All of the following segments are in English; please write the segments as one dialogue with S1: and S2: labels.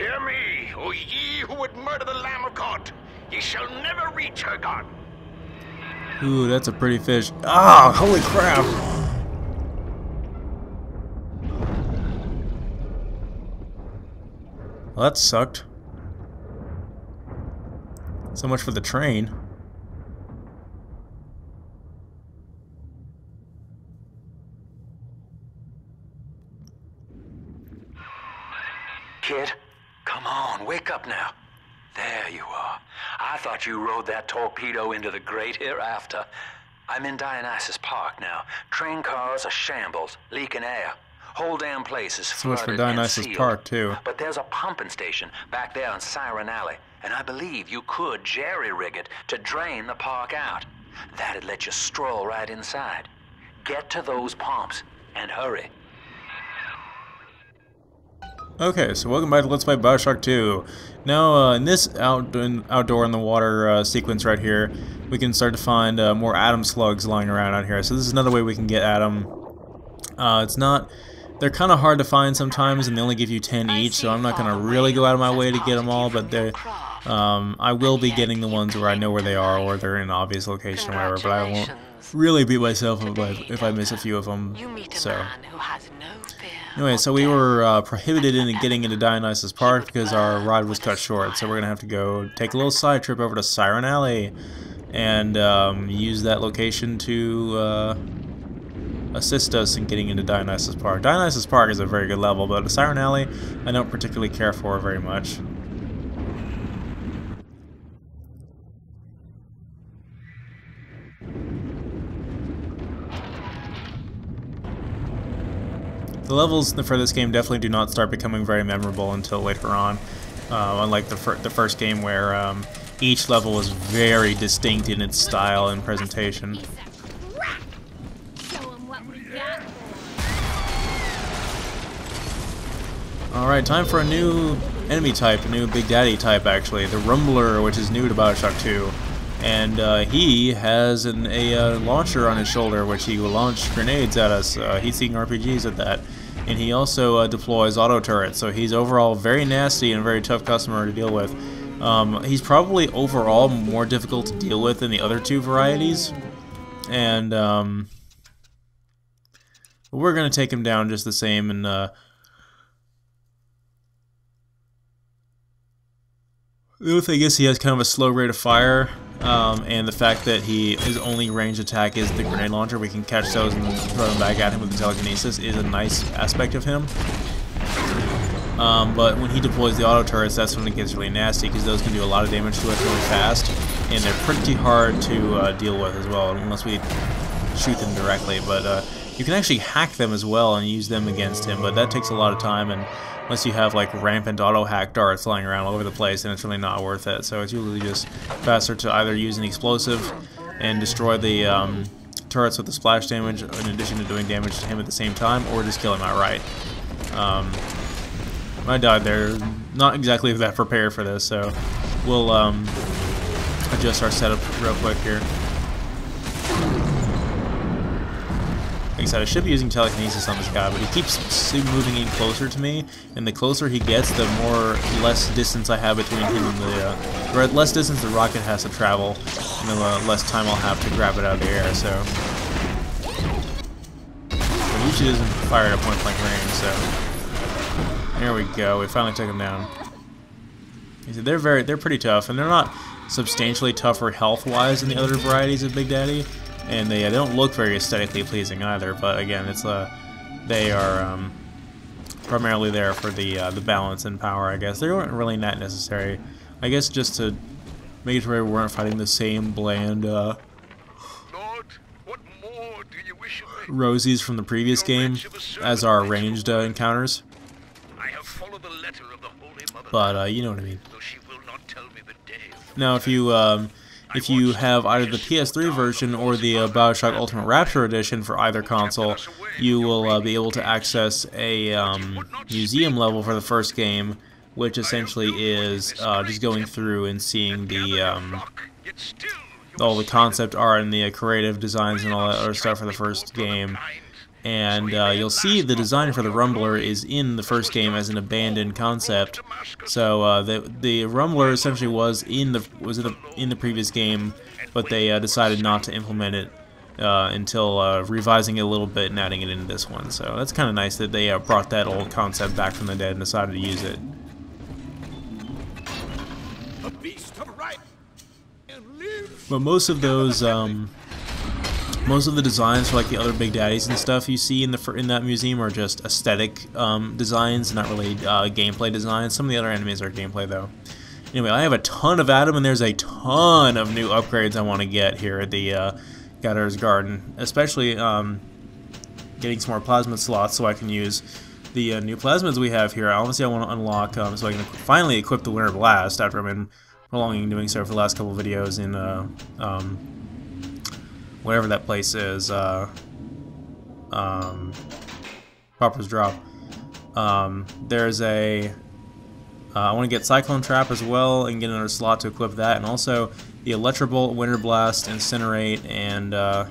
S1: Hear me, O ye who would murder the Lamb of God. Ye shall never reach her God.
S2: Ooh, that's a pretty fish. Ah, holy crap! Well, that sucked. So much for the train.
S3: Kid, come on, wake up now. There you are. I thought you rode that torpedo into the great hereafter. I'm in Dionysus Park now. Train cars are shambles, leaking air. Whole damn place is
S2: So much for
S3: flooded
S2: Dionysus
S3: and sealed.
S2: Park, too.
S3: But there's a pumping station back there on Siren Alley, and I believe you could jerry-rig it to drain the park out. That'd let you stroll right inside. Get to those pumps, and hurry.
S2: Okay, so welcome back to Let's Play Bioshock 2. Now, in this outdoor in the water sequence right here, we can start to find more atom slugs lying around out here. So this is another way we can get atom. They're kind of hard to find sometimes, and they only give you 10 each, so I'm not going to really go out of my way to get them all, but I will be getting the ones where I know where they are, or they're in an obvious location or whatever, but I won't really beat myself if I miss a few of them. So anyway, so we were prohibited in getting into Dionysus Park because our ride was cut short, so we're going to have to go take a little side trip over to Siren Ally and use that location to assist us in getting into Dionysus Park. Dionysus Park is a very good level, but Siren Ally I don't particularly care for very much. The levels for this game definitely do not start becoming very memorable until later on, unlike the first game where each level was very distinct in its style and presentation. Alright, time for a new enemy type, a new Big Daddy type actually, the Rumbler, which is new to Bioshock 2. And he has a launcher on his shoulder, which he will launch grenades at us, heat-seeking RPGs at that. And he also deploys auto turrets, so he's overall very nasty and a very tough customer to deal with. He's probably overall more difficult to deal with than the other two varieties. And we're going to take him down just the same, and the other thing is he has kind of a slow rate of fire, and the fact that his only range attack is the grenade launcher, we can catch those and throw them back at him with the telekinesis, is a nice aspect of him. But when he deploys the auto turrets, that's when it gets really nasty, because those can do a lot of damage to us really fast, and they're pretty hard to deal with as well, unless we shoot them directly. But you can actually hack them as well and use them against him, but that takes a lot of time, and unless you have like rampant auto hack darts lying around all over the place, then it's really not worth it. So it's usually just faster to either use an explosive and destroy the turrets with the splash damage in addition to doing damage to him at the same time, or just kill him outright. I died there, not exactly that prepared for this, so we'll adjust our setup real quick here. Like I said, I should be using telekinesis on this guy, but he keeps moving in closer to me, and the closer he gets, the less distance I have between him and the less distance the rocket has to travel, and the less time I'll have to grab it out of the air. So he usually doesn't fire at point-blank range. So there we go. We finally took him down. They're pretty tough, and they're not substantially tougher health-wise than the other varieties of Big Daddy. And they don't look very aesthetically pleasing either, but again, they are primarily there for the balance and power, I guess. They weren't really that necessary. I guess just to make sure we weren't fighting the same bland
S1: Lord, what more do you wish of me?
S2: Rosies from the previous game as our ranged encounters.
S1: I have followed the letter of the Holy Mother,
S2: But you know what I mean.
S1: though she will not tell me the day of
S2: Now, if you have either the PS3 version or the Bioshock Ultimate Rapture Edition for either console, you will be able to access a museum level for the first game, which essentially is just going through and seeing all the concept art and the creative designs and all that other stuff for the first game. And you'll see the design for the Rumbler is in the first game as an abandoned concept. So the Rumbler essentially was in the previous game, but they decided not to implement it until revising it a little bit and adding it into this one. So that's kind of nice that they brought that old concept back from the dead and decided to use it. But most of those, most of the designs for like the other Big Daddies and stuff you see in that museum are just aesthetic designs, not really gameplay designs. Some of the other enemies are gameplay though. Anyway, I have a ton of Adam, and there's a ton of new upgrades I want to get here at the Gatherer's Garden, especially getting some more plasmid slots so I can use the new plasmids we have here. Obviously, I want to unlock so I can finally equip the Winter Blast after I've been prolonging doing so for the last couple of videos in whatever that place is, Pauper's Drop. There's a I want to get Cyclone Trap as well and get another slot to equip that, and also the Electrobolt, Winter Blast, Incinerate, and I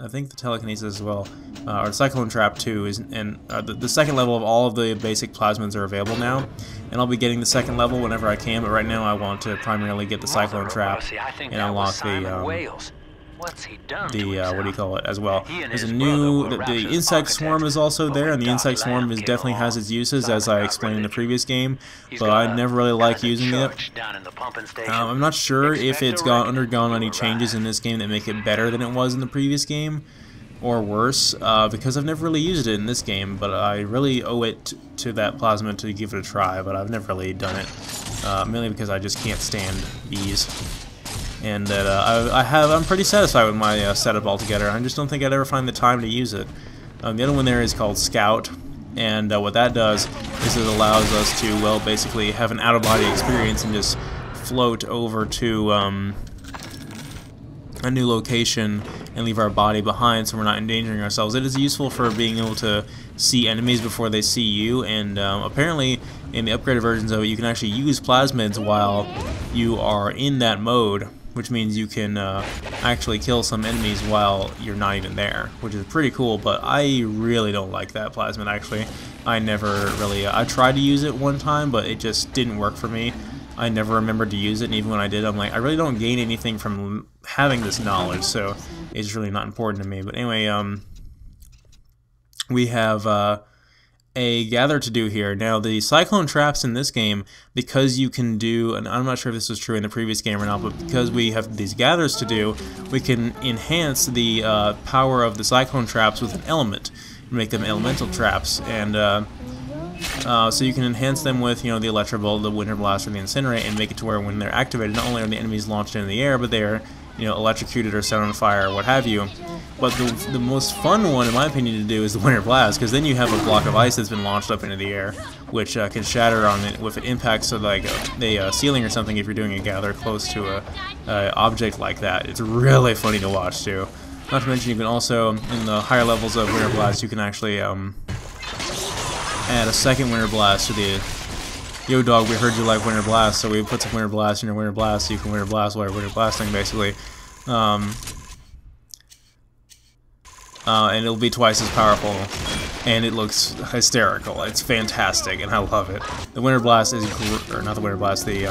S2: think the Telekinesis as well, or Cyclone Trap 2 is, and the second level of all of the basic plasmids are available now, and I'll be getting the second level whenever I can. But right now I want to primarily get the Cyclone Trap and unlock what do you call it as well. There's a new, the Insect Swarm is also there, and the Insect Swarm definitely has its uses, as I explained in the previous game, but I never really like using it. I'm not sure if it's undergone any changes in this game that make it better than it was in the previous game, or worse, because I've never really used it in this game, but I really owe it to that plasmid to give it a try, but I've never really done it, mainly because I just can't stand bees. And that I'm pretty satisfied with my setup altogether. I just don't think I'd ever find the time to use it. The other one there is called Scout, and what that does is it allows us to, well, basically have an out-of-body experience and just float over to a new location and leave our body behind so we're not endangering ourselves. It is useful for being able to see enemies before they see you, and apparently in the upgraded versions of it you can actually use plasmids while you are in that mode, which means you can actually kill some enemies while you're not even there, which is pretty cool. But I really don't like that plasmid, actually. I never really, I tried to use it one time, but it just didn't work for me. I never remembered to use it, and even when I did, I'm like, I really don't gain anything from having this knowledge, so it's really not important to me. But anyway, we have a gather to do here. Now, the Cyclone Traps in this game, because you can do, and I'm not sure if this was true in the previous game or not, but because we have these gathers to do, we can enhance the power of the Cyclone Traps with an element, make them elemental traps, and so you can enhance them with, you know, the Electrobolt, the Winter Blast, or the Incinerate, and make it to where when they're activated, not only are the enemies launched into the air, but they're, you know, electrocuted or set on fire or what have you. But the most fun one, in my opinion, to do is the Winter Blast, because then you have a block of ice that's been launched up into the air, which can shatter on it if it impacts like a ceiling or something. If you're doing a gather close to a object like that, it's really funny to watch too. Not to mention, you can also, in the higher levels of Winter Blast, you can actually add a second Winter Blast to the Yo dog, we heard you like Winter Blast, so we put some Winter Blast in your Winter Blast so you can Winter Blast while you're Winter Blasting, basically. And it'll be twice as powerful, and it looks hysterical. It's fantastic, and I love it. The Winter Blast is, or not the Winter Blast, the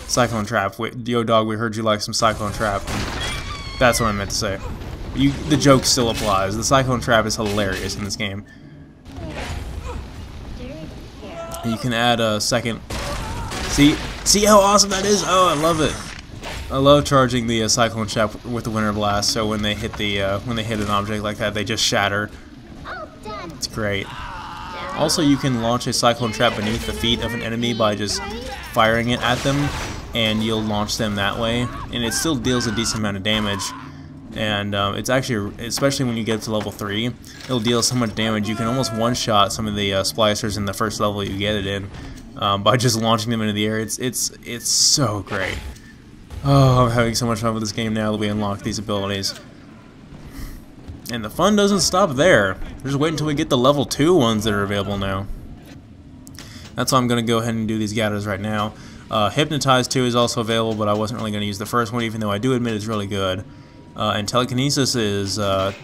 S2: Cyclone Trap. Yo dog, we heard you like some Cyclone Trap. That's what I meant to say. The joke still applies. The Cyclone Trap is hilarious in this game. You can add a second. See how awesome that is? Oh, I love it. I love charging the Cyclone Trap with the Winter Blast. So when they hit an object like that, they just shatter. It's great. Also, you can launch a Cyclone Trap beneath the feet of an enemy by just firing it at them, and you'll launch them that way. And it still deals a decent amount of damage. And it's actually, especially when you get to level 3, it'll deal so much damage you can almost one-shot some of the splicers in the first level you get it in by just launching them into the air. It's so great. Oh, I'm having so much fun with this game now that we unlock these abilities. And the fun doesn't stop there. We're just waiting until we get the level 2 ones that are available now. That's why I'm going to go ahead and do these gathers right now. Hypnotize 2 is also available, but I wasn't really going to use the first one, even though I do admit it's really good. and telekinesis is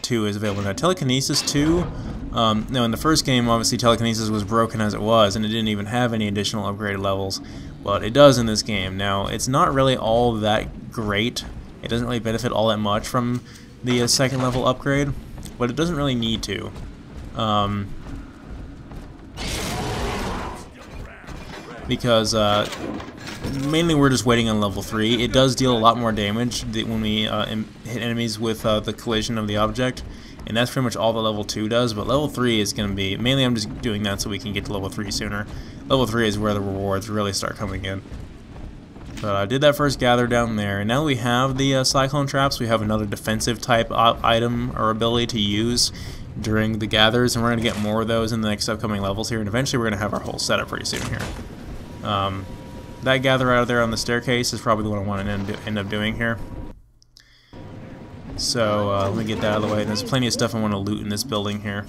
S2: 2 is available now. Telekinesis 2, now in the first game, obviously telekinesis was broken as it was, and it didn't even have any additional upgraded levels, but it does in this game. Now, it's not really all that great. It doesn't really benefit all that much from the second level upgrade, but it doesn't really need to. Because mainly we're just waiting on level 3. It does deal a lot more damage when we hit enemies with the collision of the object, and that's pretty much all that level 2 does, but level 3 is going to be, mainly I'm just doing that so we can get to level 3 sooner. Level 3 is where the rewards really start coming in. But I did that first gather down there, and now we have the cyclone traps. We have another defensive type item or ability to use during the gathers, and we're going to get more of those in the next upcoming levels here, and eventually we're going to have our whole setup pretty soon here. That gather out there on the staircase is probably the one I want to end up doing here. So let me get that out of the way. There's plenty of stuff I want to loot in this building here.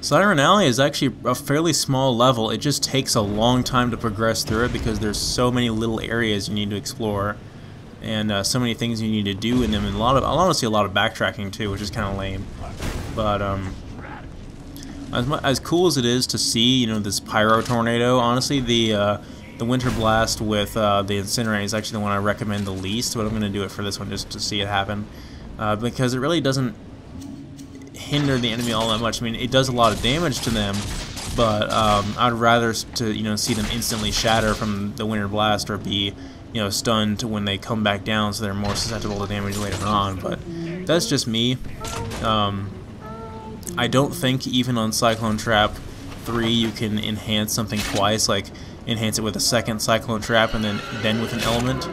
S2: Siren Ally is actually a fairly small level. It just takes a long time to progress through it because there's so many little areas you need to explore, and so many things you need to do in them, and honestly a lot of backtracking too, which is kind of lame. But as cool as it is to see, you know, this pyro tornado, honestly, the winter blast with the incinerate is actually the one I recommend the least, but I'm going to do it for this one just to see it happen, because it really doesn't hinder the enemy all that much. I mean, it does a lot of damage to them, but I'd rather see them instantly shatter from the winter blast, or be, you know, stunned when they come back down, so they're more susceptible to damage later on. But that's just me. I don't think even on Cyclone Trap 3 you can enhance something twice, like enhance it with a second Cyclone Trap and then with an element.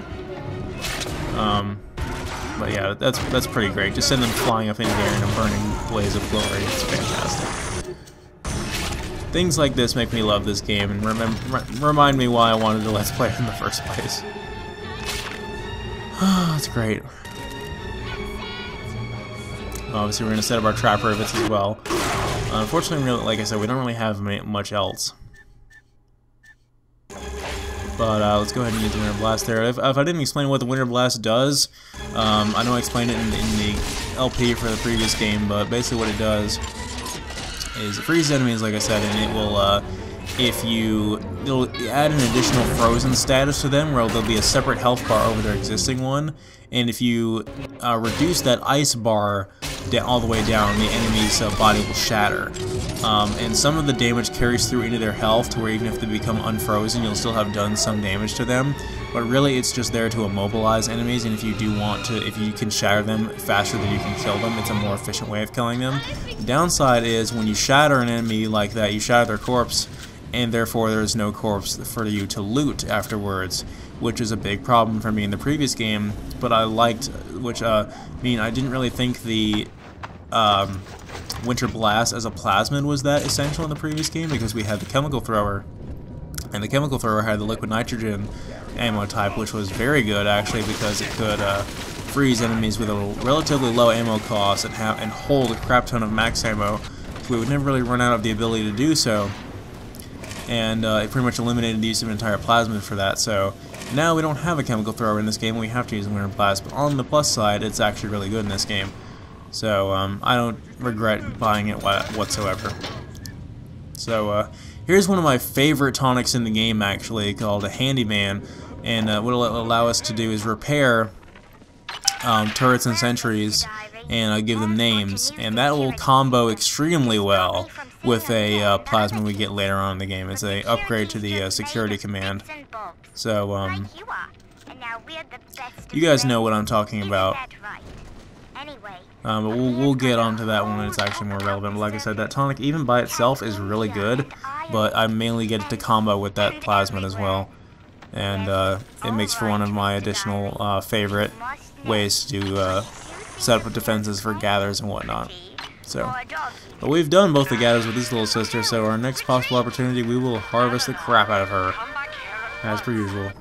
S2: But yeah, that's pretty great. Just send them flying up into the air in a burning blaze of glory. It's fantastic. Things like this make me love this game and remind me why I wanted to Let's Play it in the first place. That's great. Obviously, we're going to set up our trap rivets as well. Unfortunately, like I said, we don't really have much else. But let's go ahead and use the Winter Blast there. If I didn't explain what the Winter Blast does, I know I explained it in the LP for the previous game, but basically what it does is it freezes enemies, like I said, and it will, it'll add an additional frozen status to them, where there'll be a separate health bar over their existing one, and if you reduce that ice bar all the way down, the enemy's body will shatter. And some of the damage carries through into their health, to where even if they become unfrozen, you'll still have done some damage to them. But really, it's just there to immobilize enemies, and if you can shatter them faster than you can kill them, it's a more efficient way of killing them. The downside is, when you shatter an enemy like that, you shatter their corpse, and therefore there's no corpse for you to loot afterwards, which is a big problem for me in the previous game. But I liked, I didn't really think the Winter Blast as a plasmid was that essential in the previous game, because we had the Chemical Thrower, and the Chemical Thrower had the liquid nitrogen ammo type, which was very good actually, because it could freeze enemies with a relatively low ammo cost and hold a crap ton of max ammo, so we would never really run out of the ability to do so. And it pretty much eliminated the use of an entire plasmid for that. So now we don't have a Chemical Thrower in this game, we have to use Winter Blast. But on the plus side, it's actually really good in this game. So I don't regret buying it whatsoever. So here's one of my favorite tonics in the game, actually, called a Handyman. And what it'll allow us to do is repair turrets and sentries, and give them names. And that will combo extremely well with a plasma we get later on in the game. It's a upgrade to the security command. So you guys know what I'm talking about. But we'll get onto that one when it's actually more relevant. But like I said, that tonic even by itself is really good, but I mainly get it to combo with that plasmid as well. And it makes for one of my additional favorite ways to set up defenses for gathers and whatnot. So, but we've done both the gathers with this little sister, so our next possible opportunity, we will harvest the crap out of her, as per usual.